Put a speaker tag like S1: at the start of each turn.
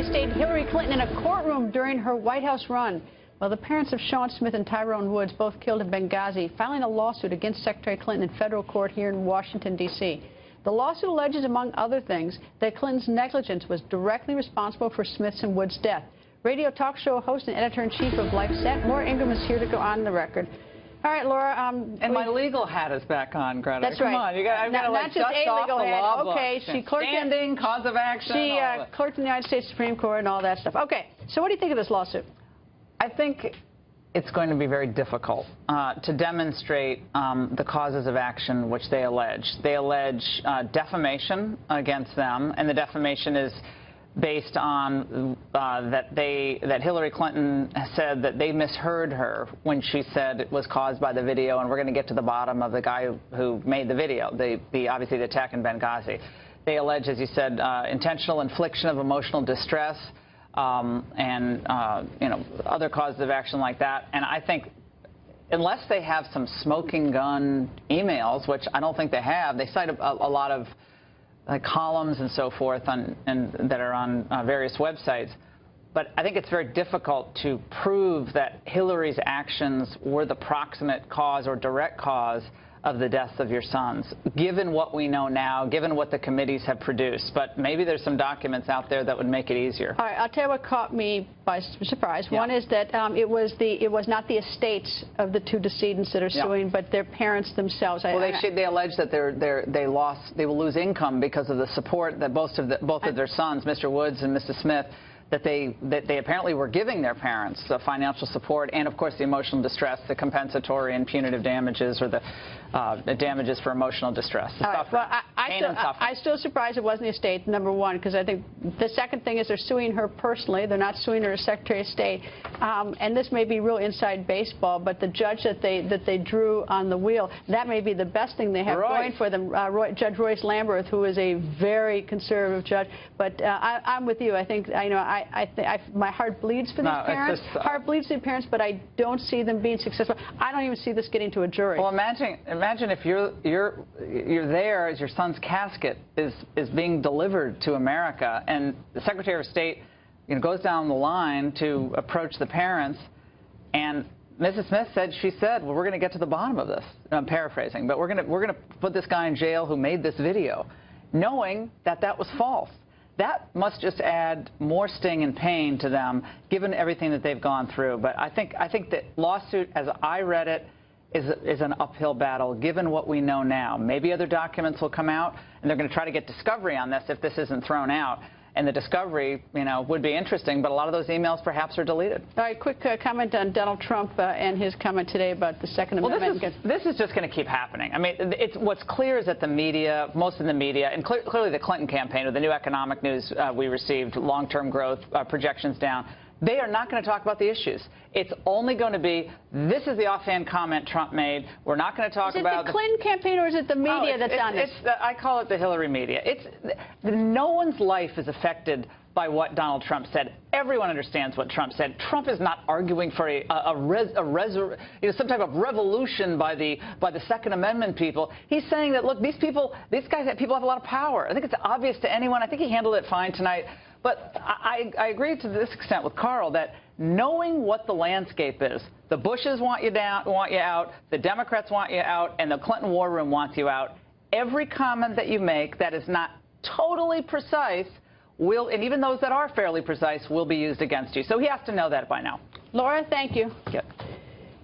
S1: stayed Hillary Clinton in a courtroom during her White House run. Well, the parents of Sean Smith and Tyrone Woods, both killed in Benghazi, filing a lawsuit against Secretary Clinton in federal court here in Washington, D.C. The lawsuit alleges, among other things, that Clinton's negligence was directly responsible for Smith's and Woods' death. Radio talk show host and editor-in-chief of LifeSet, Laura Ingraham, is here to go on the record. All right, Laura.
S2: And my legal hat is back on, Greta.
S1: That's
S2: Come
S1: right.
S2: on, I've got to
S1: not just a legal hat. Okay, she clerked
S2: standing, cause of action.
S1: She clerked in the United States Supreme Court and all that stuff. Okay, so what do you think of this lawsuit?
S2: I think it's going to be very difficult to demonstrate the causes of action which they allege. They allege defamation against them, and the defamation is based on that Hillary Clinton said that they misheard her when she said it was caused by the video, and we're going to get to the bottom of the guy who made the video, obviously the attack in Benghazi. They allege, as you said, intentional infliction of emotional distress and other causes of action like that. And I think unless they have some smoking gun emails, which I don't think they have, they cite a lot of columns and so forth that are on various websites. But I think it's very difficult to prove that Hillary's actions were the proximate cause or direct cause of the deaths of your sons, given what we know now, given what the committees have produced. But maybe there's some documents out there that would make it easier. All
S1: right, I'll tell you what caught me by surprise. Yeah. One is that it was not the estates of the two decedents that are suing, but their parents themselves.
S2: Well, they allege that they will lose income because of the support that both of their sons, Mr. Woods and Mr. Smith, that they apparently were giving their parents financial support, and of course the emotional distress, the compensatory and punitive damages, or the damages for emotional distress.
S1: Right. Well, I'm still surprised it wasn't the estate, number one, because I think the second thing is they're suing her personally. They're not suing her as Secretary of State. And this may be real inside baseball, but the judge that they drew on the wheel, that may be the best thing they have going for them. Judge Royce Lamberth, who is a very conservative judge. But I'm with you. I think my heart bleeds for these parents. Heart bleeds for the parents, but I don't see them being successful. I don't even see this getting to a jury.
S2: Well, imagine if you're there as your son's casket is being delivered to America, and the Secretary of State goes down the line to approach the parents, and Mrs. Smith said, well, we're going to get to the bottom of this. I'm paraphrasing, but we're going to put this guy in jail who made this video, knowing that was false. That must just add more sting and pain to them, given everything that they've gone through. But I think the lawsuit, as I read it, is an uphill battle, given what we know now. Maybe other documents will come out, and they're going to try to get discovery on this if this isn't thrown out. And the discovery, would be interesting, but a lot of those emails perhaps are deleted.
S1: All right, quick comment on Donald Trump and his comment today about the Second Amendment.
S2: Well, this is just going to keep happening. I mean, what's clear is that the media, most of the media, and clearly the Clinton campaign, or the new economic news we received, long-term growth projections down, they are not going to talk about the issues. It's only going to be, this is the offhand comment Trump made. We're not going to talk about...
S1: Is it the Clinton campaign, or is it the media that's on this?
S2: I call it the Hillary media. No one's life is affected by what Donald Trump said. Everyone understands what Trump said. Trump is not arguing for some type of revolution by the Second Amendment people. He's saying that, look, these people have a lot of power. I think it's obvious to anyone. I think he handled it fine tonight. But I agree to this extent with Carl that knowing what the landscape is, the Bushes want you out, the Democrats want you out, and the Clinton War Room wants you out, every comment that you make that is not totally precise will, and even those that are fairly precise, will be used against you. So he has to know that by now.
S1: Laura, thank you.
S2: Yep.